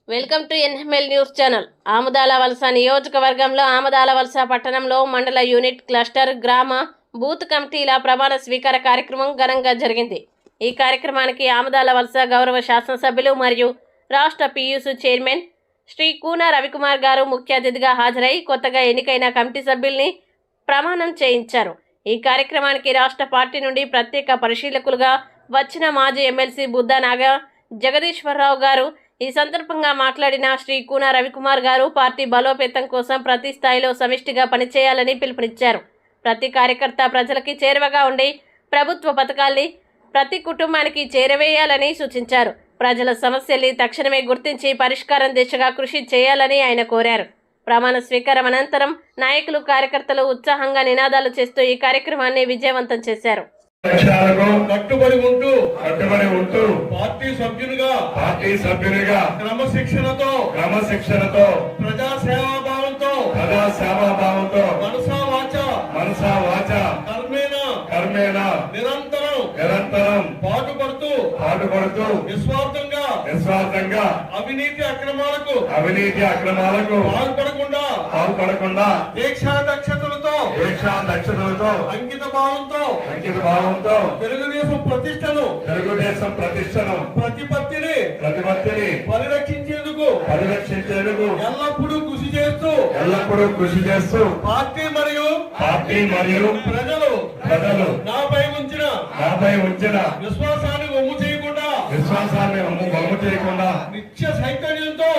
Welcome to NML news channel. Amudalavalasa నియోజకవర్గంలో ఆముదాల వలస పట్టణంలో మండల యూనిట్ క్లస్టర్ గ్రామ బూత్ కమిటీల ప్రమాణ స్వీకార కార్యక్రమం ఘనంగా జరిగింది. ఈ కార్యక్రమానికి ఆముదాల వలస గౌరవ శాసనసభ్యులు మరియు రాష్ట్ర పియూసీ చైర్మన్ శ్రీ కూన రవికుమార్ గారు ముఖ్య అతిథిగా హాజరై కొత్తగా ఎన్నికైన కమిటీ సభ్యుల్ని ప్రమాణం చేయించారు. ఈ కార్యక్రమానికి రాష్ట్ర పార్టీ నుండి ప్రత్యేక పరిశీలకులుగా వచ్చిన మాజీ ఎమ్మెల్సీ బుద్ధ నాగ జగదీశ్వరరావు గారు ఈ సందర్భంగా మాట్లాడిన శ్రీ కూన రవికుమార్ గారు పార్టీ బలోపేతం కోసం ప్రతి స్థాయిలో సమిష్టిగా పనిచేయాలని పిలుపునిచ్చారు. ప్రతి కార్యకర్త ప్రజలకి చేరువగా ఉండి ప్రభుత్వ పథకాల్ని ప్రతి కుటుంబానికి చేరవేయాలని సూచించారు. ప్రజల సమస్యల్ని తక్షణమే గుర్తించి పరిష్కారం దిశగా కృషి చేయాలని ఆయన కోరారు. ప్రమాణ స్వీకారం అనంతరం నాయకులు కార్యకర్తలు ఉత్సాహంగా నినాదాలు చేస్తూ ఈ కార్యక్రమాన్ని విజయవంతం చేశారు. కట్టుబడి ఉంటూ పార్టీ సభ్యునిగా క్రమశిక్షణతో ప్రజా సేవాభావంతో మనసా వాచ కర్మేణ నిరంతరం పాటుపడుతూ నిస్వార్థంగా అవినీతి అక్రమాలకు పాల్పడకుండా దీక్షా దక్షతలతో అంకిత భావంతో తెలుగుదేశం ప్రతిష్టను ప్రతిపత్తిని పరిరక్షించేందుకు ఎల్లప్పుడూ కృషి చేస్తూ పార్టీ మరియు ప్రజలు నాపై ఉంచిన విశ్వాసాన్ని వమ్ము చేయకుండా నిత్య చైతన్యంతో